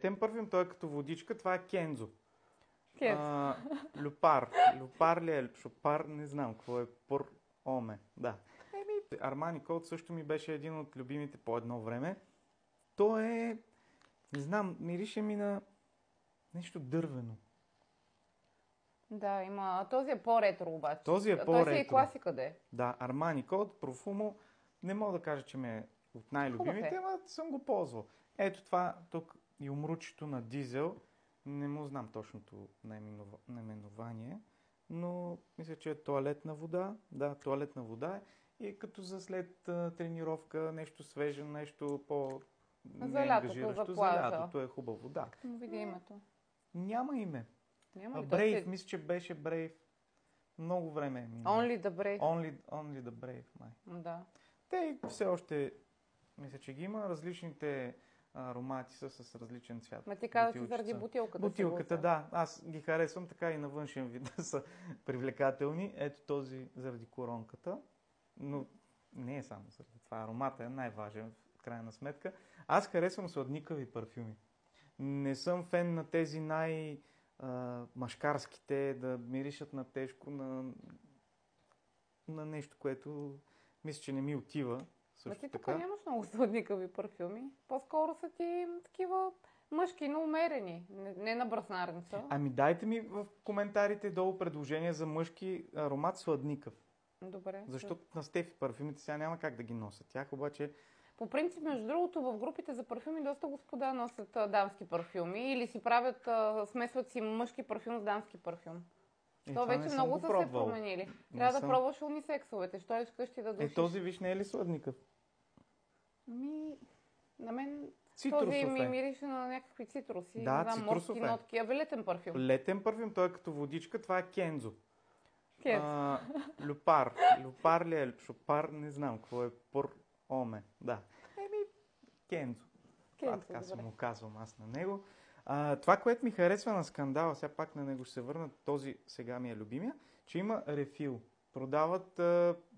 Тем парфюм, той е като водичка, това е Кензо. Кензо. Люпар. Люпар ли е? Шопар? Не знам какво е. Пор Оме. Да. Армани Код също ми беше един от любимите по едно време. То е, не знам, мирише ми на нещо дървено. Да, има. Този е по-ретро обаче. Този е Той си е и по-ретро. класика, де. Да, Армани Код, Профумо, не мога да кажа, че ме е от най-любимите, Хубав е. ама съм го ползвал. Ето това, тук и умручето на Дизел, не му знам точното наименование, но мисля, че е туалетна вода. Да, туалетна вода е. И като за след тренировка, нещо свежо, нещо по За лятото, за неангажиращо. За плажа. лятото е хубаво, да. Му види името. Няма име. Няма ли? Брейв, мисля, че беше Брейв. Много време е минало. Only the Brave. Only the Brave, май. Да. Те все още, мисля, че ги има. Различните аромати са с различен цвят. Ма ти каза, че Бутилчица. заради бутилката. Бутилката, да. Аз ги харесвам така и на външен вид да са привлекателни. Ето този заради коронката. Но не е само заради това. Аромата е най-важен в крайна сметка. Аз харесвам сладникави парфюми. Не съм фен на тези мъжкарските, да миришат на тежко, на нещо, което мисля, че не ми отива. Ма Също ти тук така. нямаш много сладникави парфюми. По-скоро са ти такива мъжки, но умерени. Не на бръснарница. Ами дайте ми в коментарите долу предложения за мъжки аромат сладникав. Добре. Защото на Стефи парфюмите сега няма как да ги носят. Тях обаче... По принцип, между другото, в групите за парфюми доста господа носят дамски парфюми или си правят, смесват си мъжки парфюм с дамски парфюм. То вече много са се променили. Трябва да пробваш унисексовете. Що е вкъщи да душиш? Този виж не е ли сладникав? На мен Цитрусов този ми е. мирише на някакви цитруси. Да, морски цитрусов е. нотки. Летен парфюм. Летен парфюм, той е като водичка, това е Кензо. Кензо. Люпар. Люпар ли е? Шопар? Не знам какво е. Пор Оме. Да. Кензо. Това така добре. съм му казвам аз на него. Това, което ми харесва на скандала, сега пак на него ще се върна, този сега ми е любимия, че има рефил. Продават,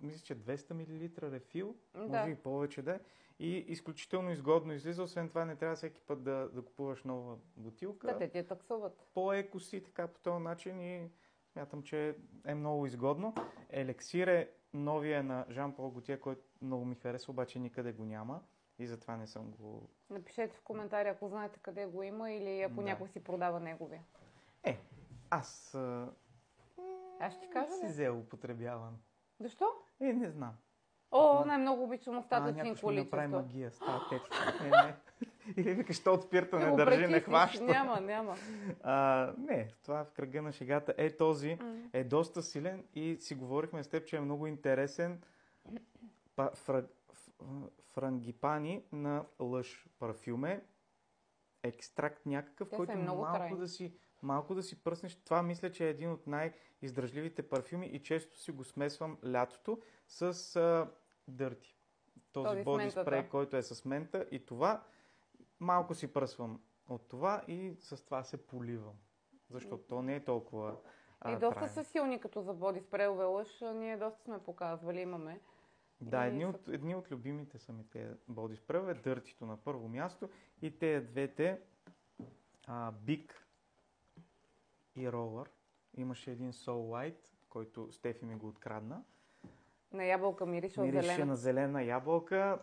мисля, че 200 мл рефил, може и повече да е. И изключително изгодно излиза, освен това не трябва всеки път да купуваш нова бутилка. Да, те ти я таксуват. По-еко си така по този начин и смятам, че е много изгодно. Елексир е новия на Жан-Пол Готие, който много ми харесва, обаче никъде го няма. И затова не съм го... Напишете в коментари, ако знаете къде го има или ако някой си продава неговия. Аз ще ти кажа си взел употребяван. Защо? Не знам. Най-много обичам остатъчни количества. Някой ще направи магия с тази течка. Или викаш, то от спирта не държи, не хваща. Няма. Не, това в кръга на шегата. Този е доста силен и си говорихме с теб, че е много интересен. Франгипани на Лъж парфюме. Екстракт някакъв, който малко да си пръснеш. Това мисля, че е един от най-издръжливите парфюми и често си го смесвам лятото с дърти. Този боди спрей, който е с мента и това. Малко си пръсвам от това и с това се поливам. Защото то не е толкова и доста са силни, като за боди спреове Лъж. Ние доста сме показвали, имаме. Да, едни от любимите са ми тези боди спреове. Дъртито на първо място и тези двете Биг и Roller. Имаше един Soul White, който Стефи ми го открадна. На ябълка мирише от зелена. Мирише на зелена ябълка.